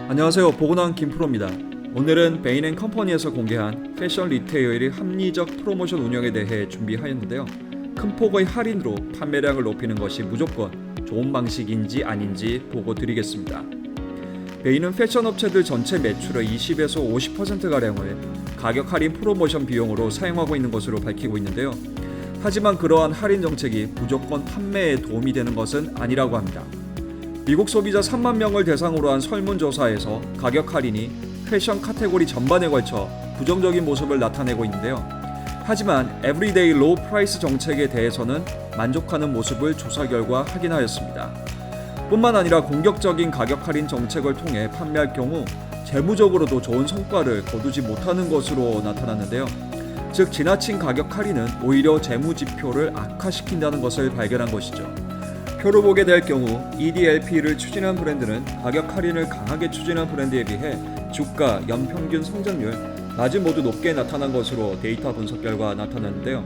안녕하세요. 보고난 김프로입니다. 오늘은 베인앤컴퍼니에서 공개한 패션 리테일의 합리적 프로모션 운영에 대해 준비하였는데요. 큰 폭의 할인으로 판매량을 높이는 것이 무조건 좋은 방식인지 아닌지 보고 드리겠습니다. 베인은 패션 업체들 전체 매출의 20에서 50%가량을 가격 할인 프로모션 비용으로 사용하고 있는 것으로 밝히고 있는데요. 하지만 그러한 할인 정책이 무조건 판매에 도움이 되는 것은 아니라고 합니다. 미국 소비자 3만 명을 대상으로 한 설문조사에서 가격 할인이 패션 카테고리 전반에 걸쳐 부정적인 모습을 나타내고 있는데요. 하지만 에브리데이 로우 프라이스 정책에 대해서는 만족하는 모습을 조사 결과 확인하였습니다. 뿐만 아니라 공격적인 가격 할인 정책을 통해 판매할 경우 재무적으로도 좋은 성과를 거두지 못하는 것으로 나타났는데요. 즉 지나친 가격 할인은 오히려 재무 지표를 악화시킨다는 것을 발견한 것이죠. 표를 보게 될 경우 EDLP를 추진한 브랜드는 가격 할인을 강하게 추진한 브랜드에 비해 주가, 연평균 성장률, 마진 모두 높게 나타난 것으로 데이터 분석 결과 나타났는데요.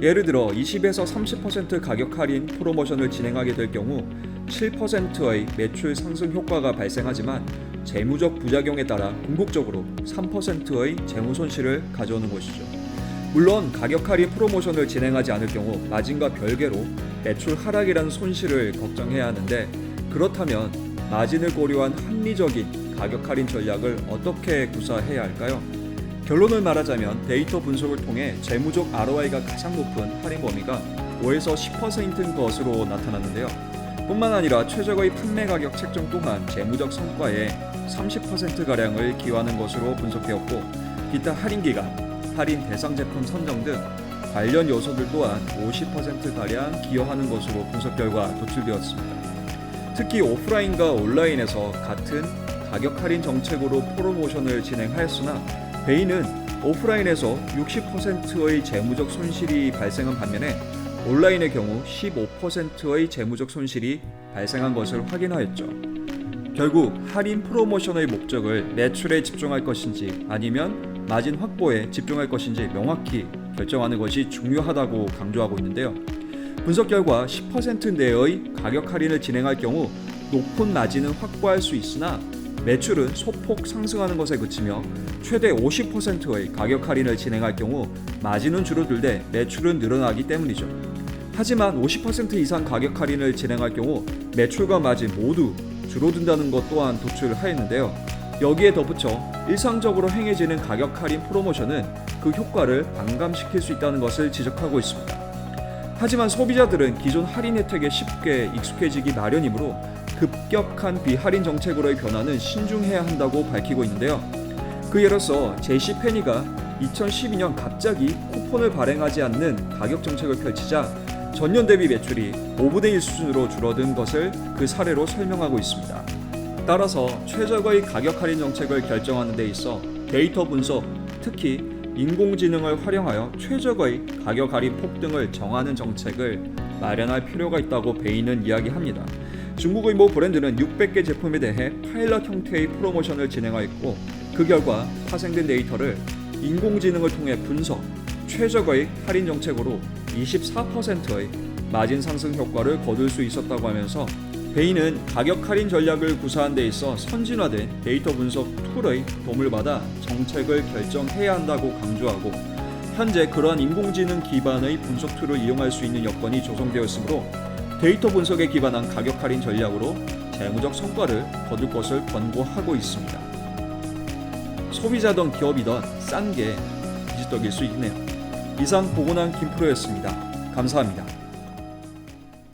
예를 들어 20에서 30% 가격 할인 프로모션을 진행하게 될 경우 7%의 매출 상승 효과가 발생하지만 재무적 부작용에 따라 궁극적으로 3%의 재무 손실을 가져오는 것이죠. 물론 가격 할인 프로모션을 진행하지 않을 경우 마진과 별개로 매출 하락이라는 손실을 걱정해야 하는데, 그렇다면 마진을 고려한 합리적인 가격 할인 전략을 어떻게 구사해야 할까요? 결론을 말하자면 데이터 분석을 통해 재무적 ROI가 가장 높은 할인 범위가 5에서 10%인 것으로 나타났는데요. 뿐만 아니라 최적의 판매 가격 책정 또한 재무적 성과의 30%가량을 기여하는 것으로 분석되었고, 기타 할인 기간, 할인 대상 제품 선정 등 관련 요소들 또한 50%가량 기여하는 것으로 분석 결과 도출되었습니다. 특히 오프라인과 온라인에서 같은 가격 할인 정책으로 프로모션을 진행하였으나 베인은 오프라인에서 60%의 재무적 손실이 발생한 반면에 온라인의 경우 15%의 재무적 손실이 발생한 것을 확인하였죠. 결국 할인 프로모션의 목적을 매출에 집중할 것인지 아니면 마진 확보에 집중할 것인지 명확히 결정하는 것이 중요하다고 강조하고 있는데요. 분석 결과 10% 내의 가격 할인을 진행할 경우 높은 마진은 확보할 수 있으나 매출은 소폭 상승하는 것에 그치며 최대 50%의 가격 할인을 진행할 경우 마진은 줄어들되 매출은 늘어나기 때문이죠. 하지만 50% 이상 가격 할인을 진행할 경우 매출과 마진 모두 줄어든다는 것 또한 도출하였는데요. 여기에 덧붙여 일상적으로 행해지는 가격 할인 프로모션은 그 효과를 반감시킬 수 있다는 것을 지적하고 있습니다. 하지만 소비자들은 기존 할인 혜택에 쉽게 익숙해지기 마련이므로 급격한 비할인 정책으로의 변화는 신중해야 한다고 밝히고 있는데요. 그 예로서 제시페니가 2012년 갑자기 쿠폰을 발행하지 않는 가격 정책을 펼치자 전년 대비 매출이 5분의 1 수준으로 줄어든 것을 그 사례로 설명하고 있습니다. 따라서 최적의 가격 할인 정책을 결정하는 데 있어 데이터 분석, 특히 인공지능을 활용하여 최적의 가격 할인 폭등을 정하는 정책을 마련할 필요가 있다고 베인은 이야기합니다. 중국의 모 브랜드는 600개 제품에 대해 파일럿 형태의 프로모션을 진행하였고, 그 결과 파생된 데이터를 인공지능을 통해 분석, 최적의 할인 정책으로 24%의 마진 상승 효과를 거둘 수 있었다고 하면서 베인은 가격 할인 전략을 구사하는 데 있어 선진화된 데이터 분석 툴의 도움을 받아 정책을 결정해야 한다고 강조하고, 현재 그러한 인공지능 기반의 분석 툴을 이용할 수 있는 여건이 조성되었으므로 데이터 분석에 기반한 가격 할인 전략으로 재무적 성과를 거둘 것을 권고하고 있습니다. 소비자든 기업이든 싼 게 비지떡일 수 있네요. 이상 보고난 김프로였습니다. 감사합니다.